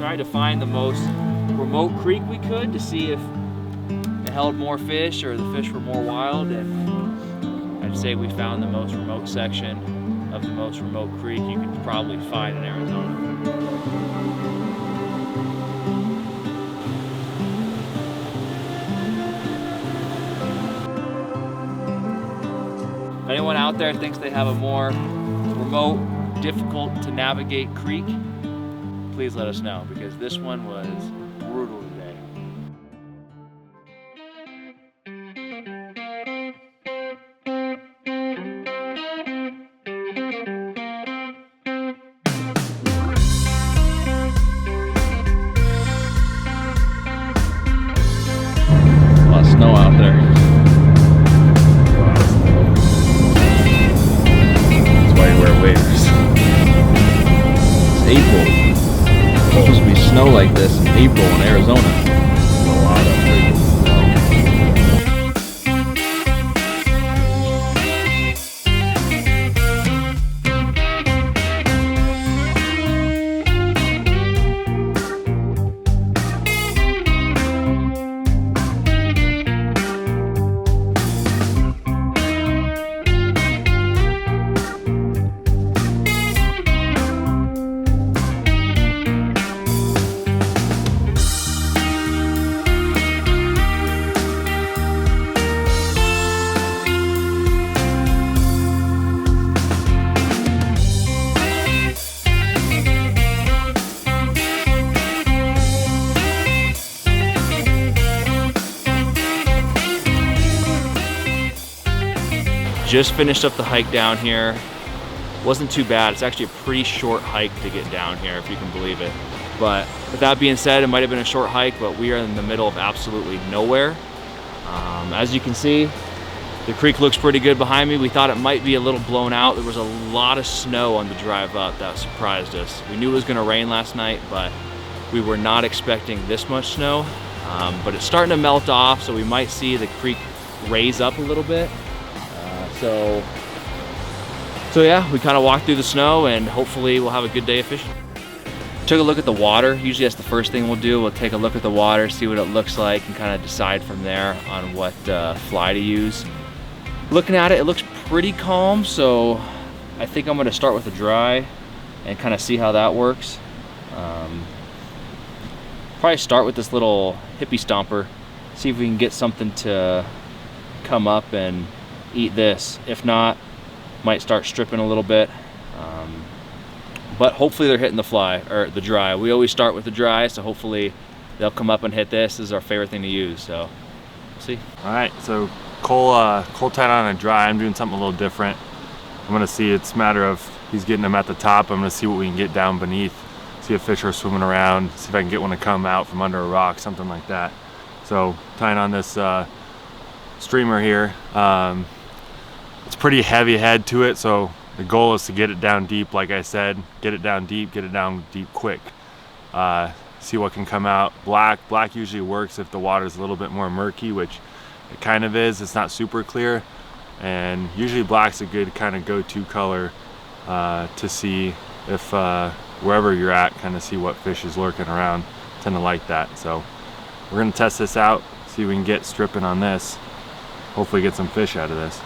tried to find the most remote creek we could to see if it held more fish or the fish were more wild, and I'd say we found the most remote section of the most remote creek you could probably find in Arizona. If anyone out there thinks they have a more remote, difficult to navigate creek, please let us know, because this one was brutal today. A lot of snow out there. That's why you wear waders. It's April. It's supposed to be snow like this in April in Arizona. A lot of freaking snow. Just finished up the hike down here. Wasn't too bad. It's actually a pretty short hike to get down here, if you can believe it. But with that being said, it might have been a short hike, but we are in the middle of absolutely nowhere. As you can see, the creek looks pretty good behind me. We thought it might be a little blown out. There was a lot of snow on the drive up that surprised us. We knew it was gonna rain last night, but we were not expecting this much snow. But it's starting to melt off, so we might see the creek raise up a little bit. So yeah, we kind of walked through the snow, and hopefully we'll have a good day of fishing. Took a look at the water. Usually that's the first thing we'll do. We'll take a look at the water, see what it looks like, and kind of decide from there on what fly to use. Looking at it, it looks pretty calm, so I think I'm gonna start with a dry and kind of see how that works. Probably start with this little hippie stomper, see if we can get something to come up and eat this. If not, might start stripping a little bit. But hopefully they're hitting the fly, or the dry. We always start with the dry, so hopefully they'll come up and hit this. This is our favorite thing to use, so we'll see. All right, so Cole tied on a dry. I'm doing something a little different. I'm gonna see, it's a matter of he's getting them at the top. I'm gonna see what we can get down beneath, see if fish are swimming around, see if I can get one to come out from under a rock, something like that. So tying on this streamer here. It's pretty heavy head to it, so the goal is to get it down deep, like I said. Get it down deep quick. See what can come out. Black usually works if the water's a little bit more murky, which it kind of is. It's not super clear, and usually black's a good kind of go-to color to see if wherever you're at, kind of see what fish is lurking around. Tend to like that. So we're gonna test this out, see if we can get stripping on this. Hopefully get some fish out of this.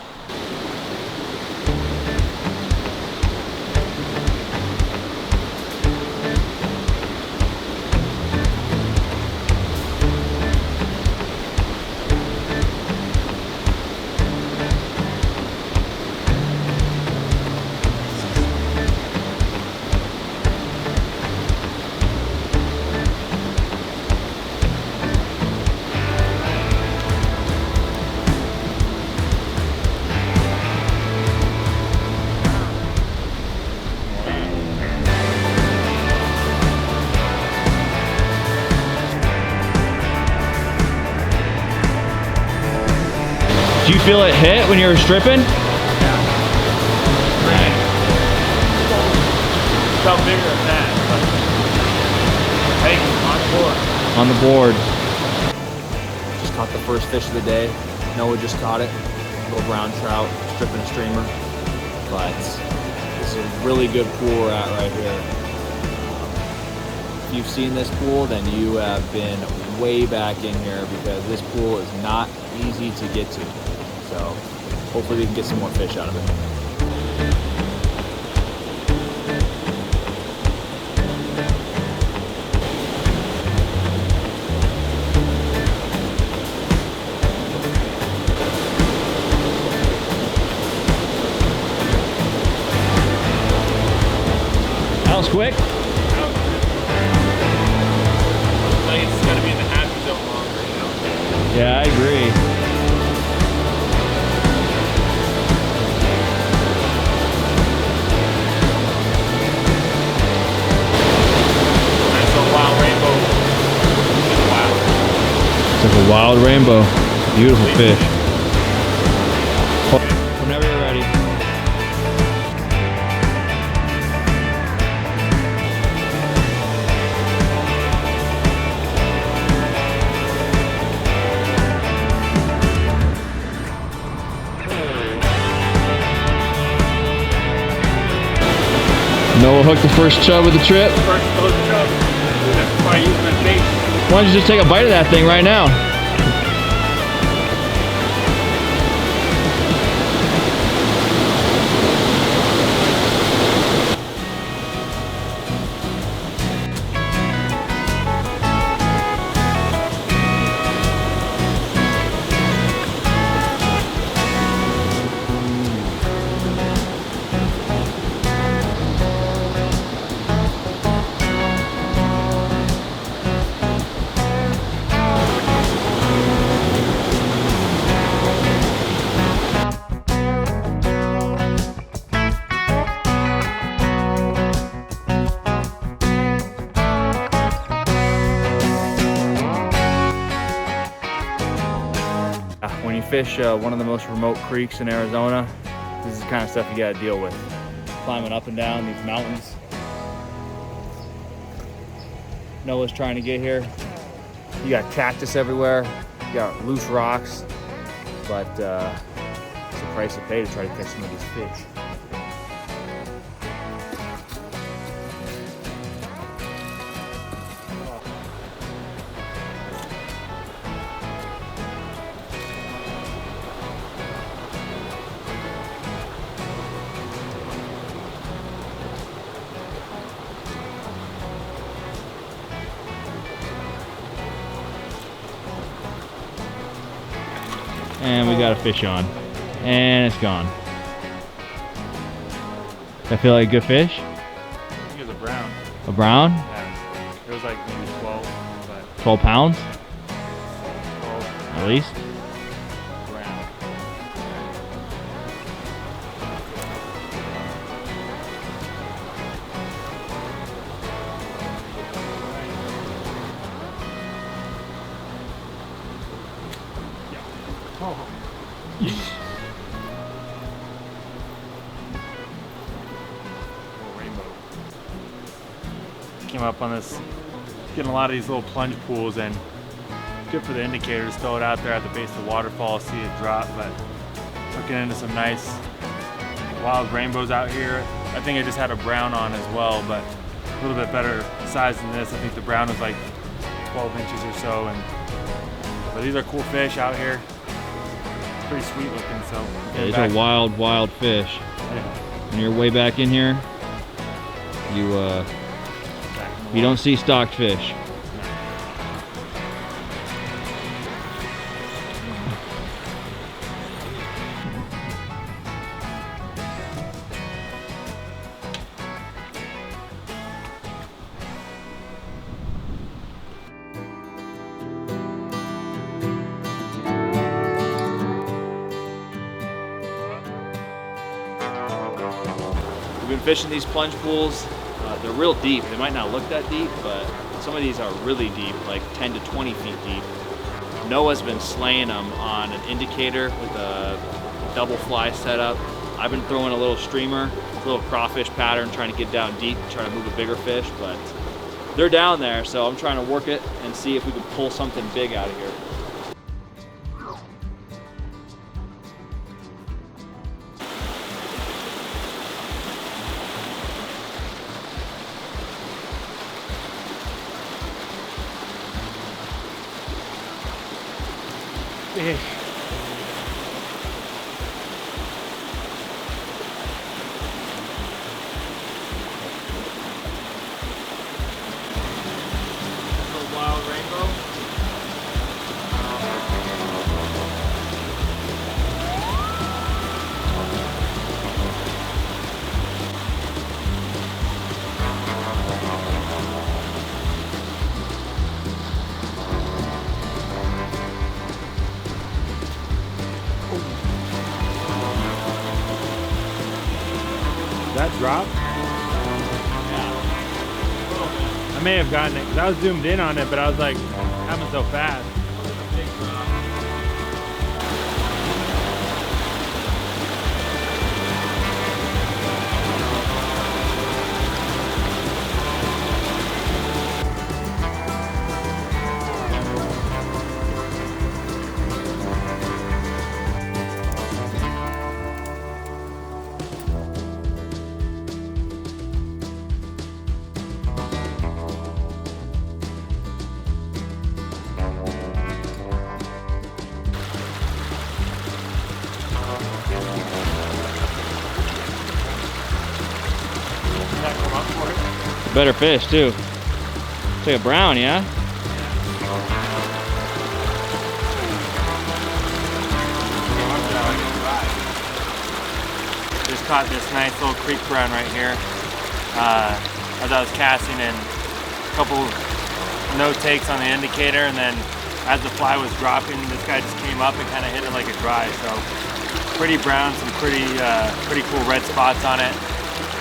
Do you feel it hit when you were stripping? Yeah. Right. Felt bigger than that. Hey, on the board. On the board. Just caught the first fish of the day. Noah just caught it. Little brown trout, stripping a streamer. But this is a really good pool we're at right here. you've seen this pool, then you have been way back in here, because this pool is not easy to get to. So hopefully we can get some more fish out of it. That was quick. It's gotta be in the happy zone longer, you know? Yeah, I agree. Nice little wild rainbow. Just wild. It's like a wild rainbow. Beautiful fish. Whenever you're ready. Noah hooked the first chub of the trip. First close chub. That's probably using my bait. Why don't you just take a bite of that thing right now? When you fish one of the most remote creeks in Arizona, this is the kind of stuff you gotta deal with. Climbing up and down these mountains. Noah's trying to get here. You got cactus everywhere, you got loose rocks, but it's the price to pay to try to catch some of these fish. And we got a fish on. And it's gone. Does that feel like a good fish? I think it was a brown. A brown? Yeah. It was like maybe 12, but 12 pounds? 12 At least? brown. Oh. Rainbow. Came up on this, getting a lot of these little plunge pools, and good for the indicators. Throw it out there at the base of the waterfall, see it drop. But looking into some nice wild rainbows out here. I think I just had a brown on as well, but a little bit better size than this. I think the brown was like 12 inches or so. But these are cool fish out here. Pretty sweet looking, so Yeah, these are wild, wild fish. Yeah. When you're way back in here, you don't see stocked fish. We've been fishing these plunge pools. They're real deep. They might not look that deep, but some of these are really deep, like 10 to 20 feet deep. Noah's been slaying them on an indicator with a double fly setup. I've been throwing a little streamer, a little crawfish pattern, trying to get down deep, trying to move a bigger fish, but they're down there, so I'm trying to work it and see if we can pull something big out of here. fish. Wild rainbow. That drop? I may have gotten it because I was zoomed in on it, but I was like, happened so fast. Better fish too. It's like a brown, yeah? Just caught this nice little creek brown right here. As I was casting, and a couple no takes on the indicator, and then as the fly was dropping, this guy just came up and kind of hit it like a dry. So pretty brown, some pretty cool red spots on it.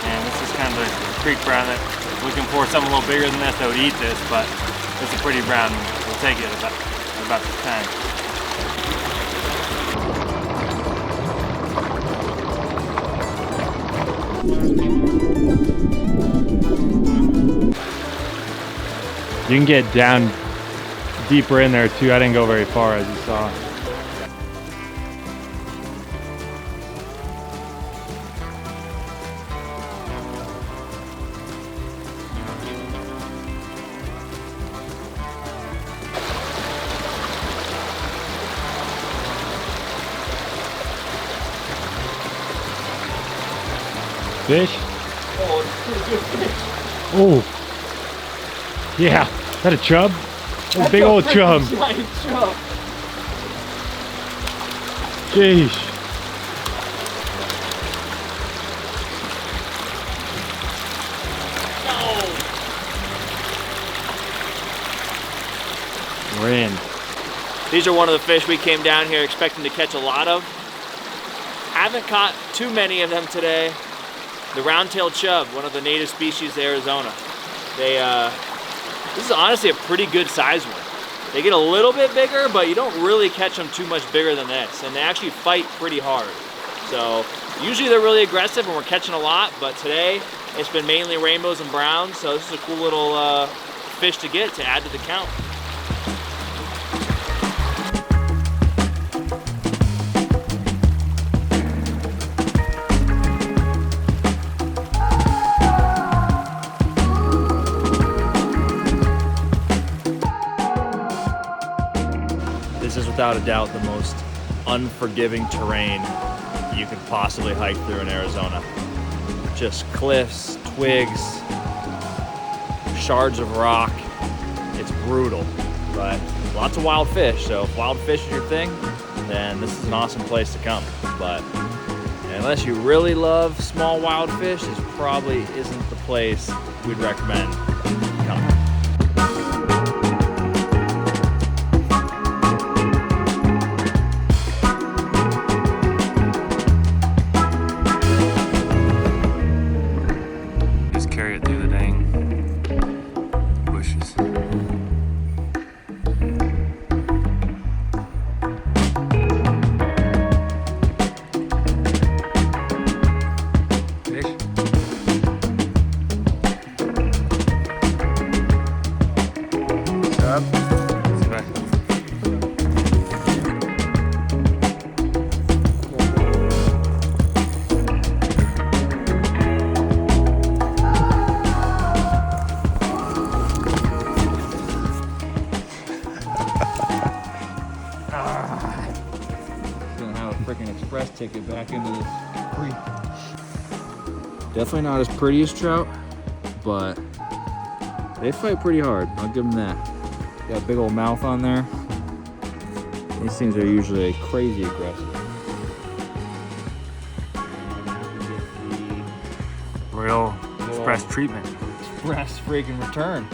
And this is kind of the creek brown that looking for something a little bigger than this that would eat this, but it's a pretty brown. We'll take it about this time. You can get down deeper in there too. I didn't go very far, as you saw. Fish? Oh, it's a pretty good fish. Oh. Yeah. Is that a chub? That's a big old chub. Giant chub. Jeez. No. We're in. These are one of the fish we came down here expecting to catch a lot of. Haven't caught too many of them today. The roundtail chub, one of the native species of Arizona. This is honestly a pretty good size one. They get a little bit bigger, but you don't really catch them too much bigger than this, and they actually fight pretty hard. So usually they're really aggressive and we're catching a lot, but today it's been mainly rainbows and browns, so this is a cool little fish to get to add to the count. This is without a doubt the most unforgiving terrain you could possibly hike through in Arizona. Just cliffs, twigs, shards of rock. It's brutal, but lots of wild fish. So if wild fish is your thing, then this is an awesome place to come. But unless you really love small wild fish, this probably isn't the place we'd recommend coming. Carry it through the dang bushes. Fish? Take it back into this creek. Definitely not as pretty as trout, but they fight pretty hard. I'll give them that. Got a big old mouth on there. These things are usually crazy aggressive. Royal Express treatment. Express freaking return.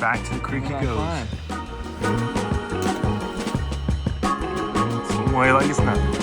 Back to the creek he goes. Some way like it's nothing.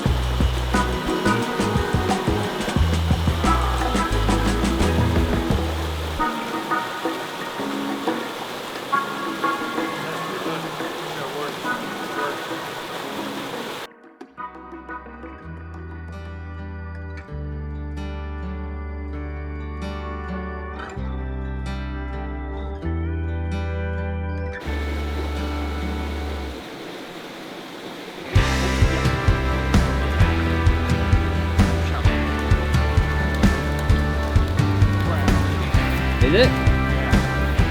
Is it?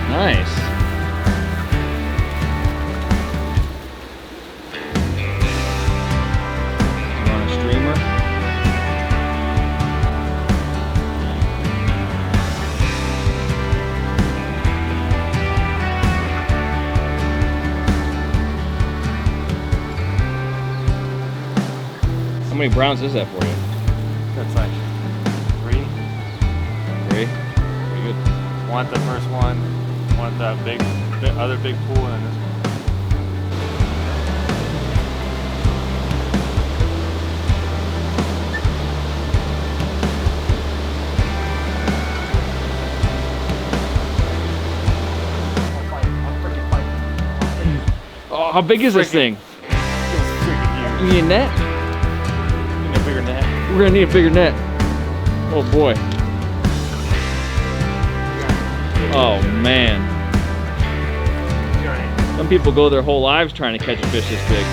Nice. You want a streamer? How many browns is that for you? That's like 3. 3? Pretty good. Want the first one, want the other big pool, and this one. Oh, how big is this thing? You need a net? Need a bigger net. We're gonna need a bigger net. Oh boy. Oh man. Some people go their whole lives trying to catch a fish this big.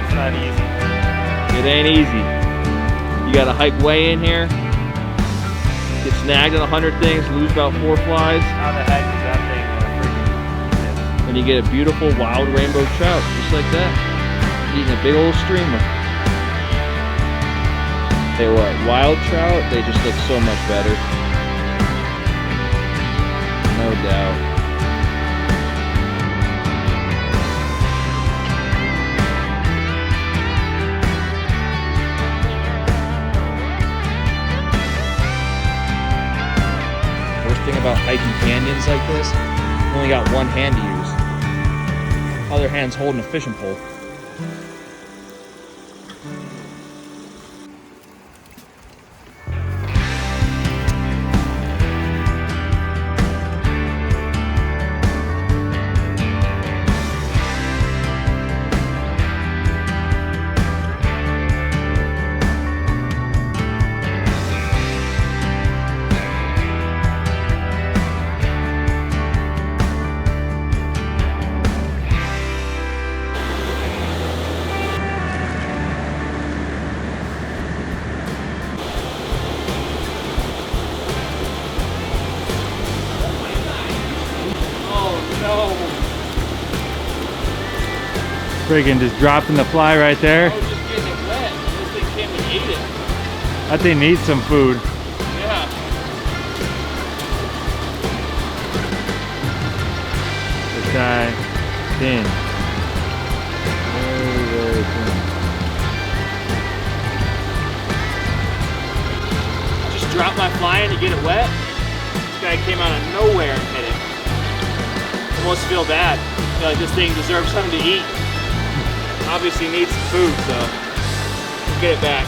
It's not easy. It ain't easy. You gotta hike way in here, get snagged on 100 things, lose about 4 flies, How the heck is that thing freaking? and you get a beautiful wild rainbow trout, just like that. Eating a big old streamer. Tell you what, wild trout, they just look so much better. No doubt. Worst thing about hiking canyons like this, you only got one hand to use. Other hand's holding a fishing pole. Friggin' just dropping the fly right there. I was just getting it wet. This thing came and ate it. That thing needs some food. Yeah. This guy, thin. Very, very thin. Just dropped my fly in to get it wet. This guy came out of nowhere and hit it. Almost feel bad. I feel like this thing deserves something to eat. Obviously needs some food, so let's get it back.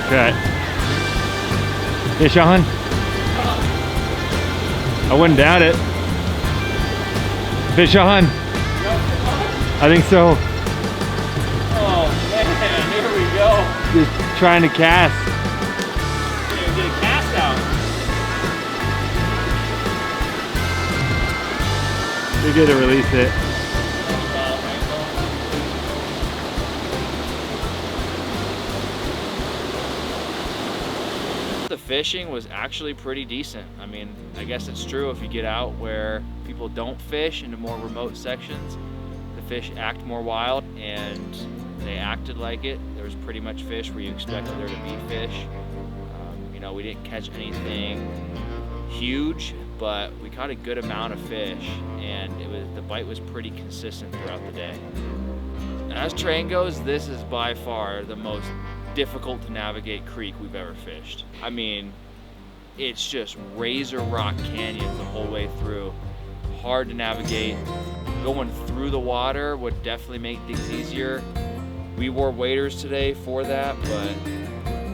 Okay. Fish on? I wouldn't doubt it. Fish on? I think so. Oh man, here we go. Just trying to cast. Get a cast out. You're good to release it. The fishing was actually pretty decent. I mean, I guess it's true if you get out where people don't fish into more remote sections, the fish act more wild, and they acted like it. There was pretty much fish where you expected there to be fish. You know, we didn't catch anything huge, but we caught a good amount of fish, and the bite was pretty consistent throughout the day. And as terrain goes, this is by far the most difficult to navigate creek we've ever fished. I mean, it's just razor rock canyons the whole way through. Hard to navigate. Going through the water would definitely make things easier. We wore waders today for that, but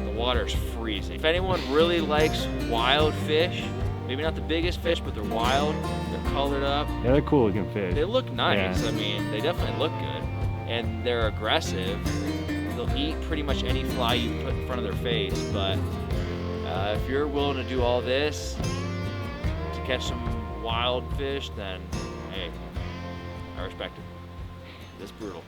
the water's freezing. If anyone really likes wild fish, maybe not the biggest fish, but they're wild, they're colored up. Yeah, they're cool looking fish. They look nice. Yeah. I mean, they definitely look good. And they're aggressive. They'll eat pretty much any fly you put in front of their face, but if you're willing to do all this to catch some wild fish, then hey, I respect it. It's brutal.